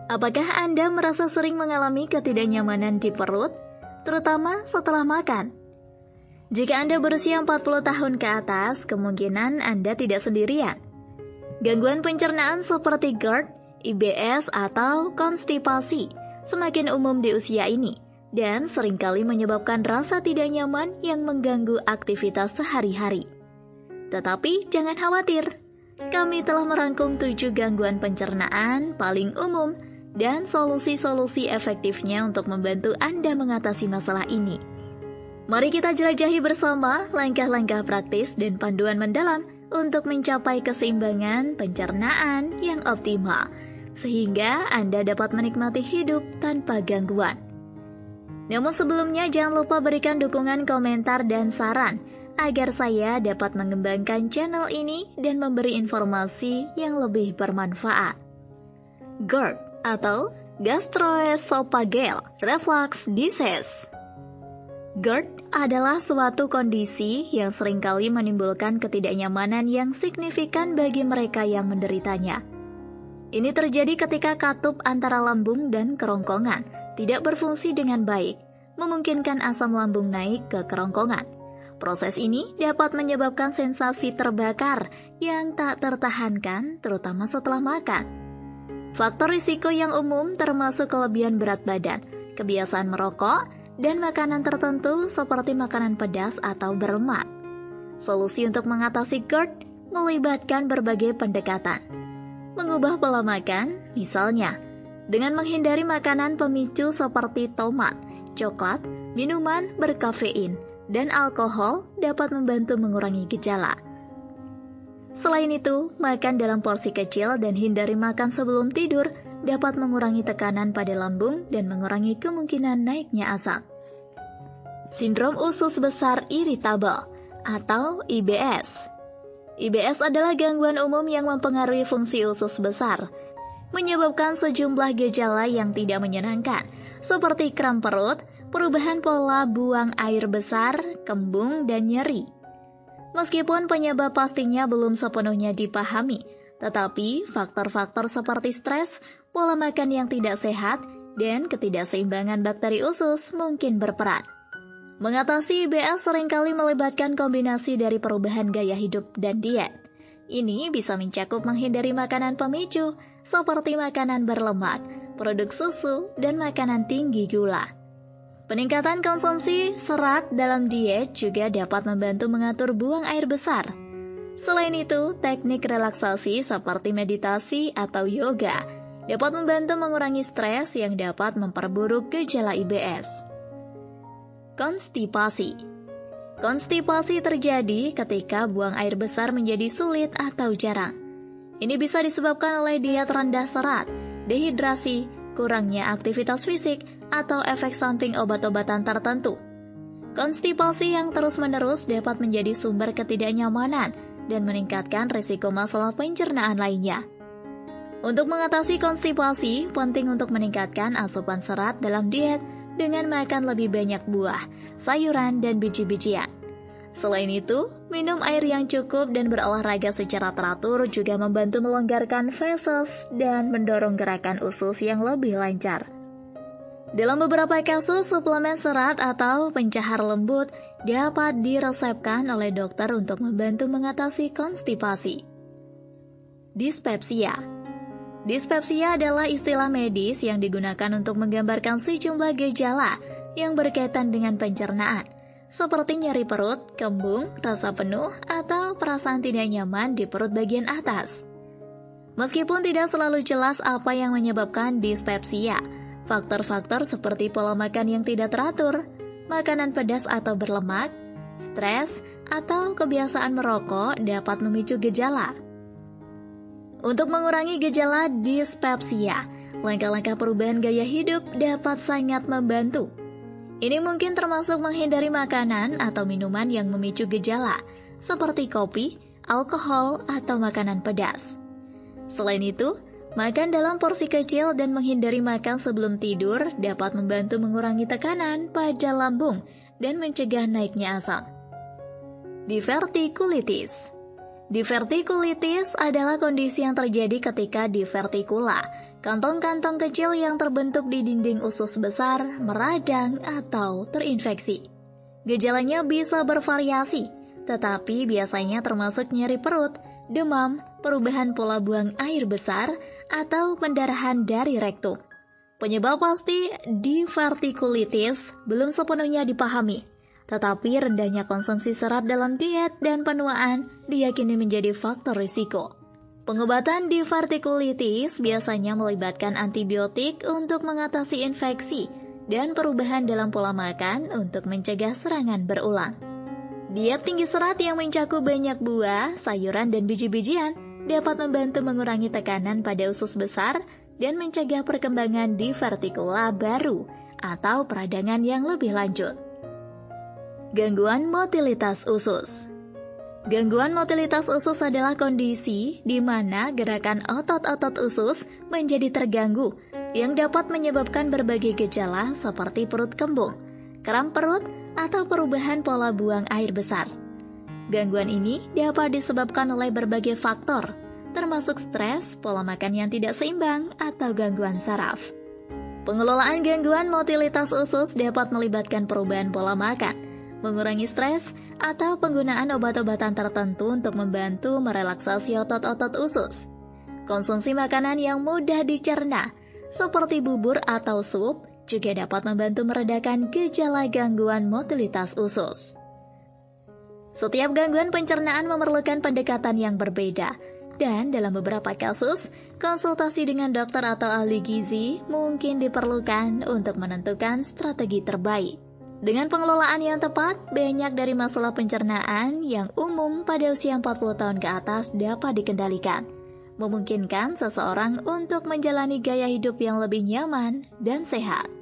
Apakah Anda merasa sering mengalami ketidaknyamanan di perut, terutama setelah makan? Jika Anda berusia 40 tahun ke atas, kemungkinan Anda tidak sendirian. Gangguan pencernaan seperti GERD, IBS, atau konstipasi semakin umum di usia ini dan seringkali menyebabkan rasa tidak nyaman yang mengganggu aktivitas sehari-hari. Tetapi jangan khawatir, kami telah merangkum 7 gangguan pencernaan paling umum dan solusi-solusi efektifnya untuk membantu Anda mengatasi masalah ini. Mari kita jelajahi bersama langkah-langkah praktis dan panduan mendalam untuk mencapai keseimbangan pencernaan yang optimal, sehingga Anda dapat menikmati hidup tanpa gangguan. Namun sebelumnya jangan lupa berikan dukungan, komentar, dan saran agar saya dapat mengembangkan channel ini dan memberi informasi yang lebih bermanfaat. GERD atau Gastroesophageal Reflux Disease. GERD adalah suatu kondisi yang seringkali menimbulkan ketidaknyamanan yang signifikan bagi mereka yang menderitanya. Ini terjadi ketika katup antara lambung dan kerongkongan tidak berfungsi dengan baik, memungkinkan asam lambung naik ke kerongkongan. Proses ini dapat menyebabkan sensasi terbakar yang tak tertahankan, terutama setelah makan. Faktor risiko yang umum termasuk kelebihan berat badan, kebiasaan merokok, dan makanan tertentu seperti makanan pedas atau berlemak. Solusi untuk mengatasi GERD melibatkan berbagai pendekatan. Mengubah pola makan, misalnya, dengan menghindari makanan pemicu seperti tomat, coklat, minuman berkafein, dan alkohol dapat membantu mengurangi gejala. Selain itu, makan dalam porsi kecil dan hindari makan sebelum tidur dapat mengurangi tekanan pada lambung dan mengurangi kemungkinan naiknya asam. Sindrom usus besar irritabel atau IBS. IBS adalah gangguan umum yang mempengaruhi fungsi usus besar, menyebabkan sejumlah gejala yang tidak menyenangkan, seperti kram perut, perubahan pola buang air besar, kembung, dan nyeri. Meskipun penyebab pastinya belum sepenuhnya dipahami, tetapi faktor-faktor seperti stres, pola makan yang tidak sehat, dan ketidakseimbangan bakteri usus mungkin berperan. Mengatasi IBS seringkali melibatkan kombinasi dari perubahan gaya hidup dan diet. Ini bisa mencakup menghindari makanan pemicu, seperti makanan berlemak, produk susu, dan makanan tinggi gula. Peningkatan konsumsi serat dalam diet juga dapat membantu mengatur buang air besar. Selain itu, teknik relaksasi seperti meditasi atau yoga dapat membantu mengurangi stres yang dapat memperburuk gejala IBS. Konstipasi. Konstipasi terjadi ketika buang air besar menjadi sulit atau jarang. Ini bisa disebabkan oleh diet rendah serat, dehidrasi, kurangnya aktivitas fisik, atau efek samping obat-obatan tertentu. Konstipasi yang terus-menerus dapat menjadi sumber ketidaknyamanan dan meningkatkan risiko masalah pencernaan lainnya. Untuk mengatasi konstipasi, penting untuk meningkatkan asupan serat dalam diet dengan makan lebih banyak buah, sayuran, dan biji-bijian. Selain itu, minum air yang cukup dan berolahraga secara teratur juga membantu melonggarkan feses dan mendorong gerakan usus yang lebih lancar. Dalam beberapa kasus, suplemen serat atau pencahar lembut dapat diresepkan oleh dokter untuk membantu mengatasi konstipasi. Dispepsia. Dispepsia adalah istilah medis yang digunakan untuk menggambarkan sejumlah gejala yang berkaitan dengan pencernaan, seperti nyeri perut, kembung, rasa penuh, atau perasaan tidak nyaman di perut bagian atas. Meskipun tidak selalu jelas apa yang menyebabkan dispepsia, faktor-faktor seperti pola makan yang tidak teratur, makanan pedas atau berlemak, stres, atau kebiasaan merokok dapat memicu gejala. Untuk mengurangi gejala dispepsia, langkah-langkah perubahan gaya hidup dapat sangat membantu. Ini mungkin termasuk menghindari makanan atau minuman yang memicu gejala, seperti kopi, alkohol, atau makanan pedas. Selain itu, makan dalam porsi kecil dan menghindari makan sebelum tidur dapat membantu mengurangi tekanan pada lambung dan mencegah naiknya asam. Divertikulitis. Divertikulitis adalah kondisi yang terjadi ketika divertikula, Kantong-kantong kecil yang terbentuk di dinding usus besar, meradang, atau terinfeksi. Gejalanya bisa bervariasi, tetapi biasanya termasuk nyeri perut, demam, perubahan pola buang air besar, atau pendarahan dari rektum. Penyebab pasti divertikulitis belum sepenuhnya dipahami, tetapi rendahnya konsumsi serat dalam diet dan penuaan diyakini menjadi faktor risiko. Pengobatan divertikulitis biasanya melibatkan antibiotik untuk mengatasi infeksi dan perubahan dalam pola makan untuk mencegah serangan berulang. Diet tinggi serat yang mencakup banyak buah, sayuran, dan biji-bijian dapat membantu mengurangi tekanan pada usus besar dan mencegah perkembangan divertikula baru atau peradangan yang lebih lanjut. Gangguan motilitas usus. Gangguan motilitas usus adalah kondisi di mana gerakan otot-otot usus menjadi terganggu yang dapat menyebabkan berbagai gejala seperti perut kembung, kram perut, atau perubahan pola buang air besar. Gangguan ini dapat disebabkan oleh berbagai faktor, termasuk stres, pola makan yang tidak seimbang, atau gangguan saraf. Pengelolaan gangguan motilitas usus dapat melibatkan perubahan pola makan, mengurangi stres, atau penggunaan obat-obatan tertentu untuk membantu merelaksasi otot-otot usus. Konsumsi makanan yang mudah dicerna, seperti bubur atau sup, juga dapat membantu meredakan gejala gangguan motilitas usus. Setiap gangguan pencernaan memerlukan pendekatan yang berbeda, dan dalam beberapa kasus, konsultasi dengan dokter atau ahli gizi mungkin diperlukan untuk menentukan strategi terbaik. Dengan pengelolaan yang tepat, banyak dari masalah pencernaan yang umum pada usia 40 tahun ke atas dapat dikendalikan, memungkinkan seseorang untuk menjalani gaya hidup yang lebih nyaman dan sehat.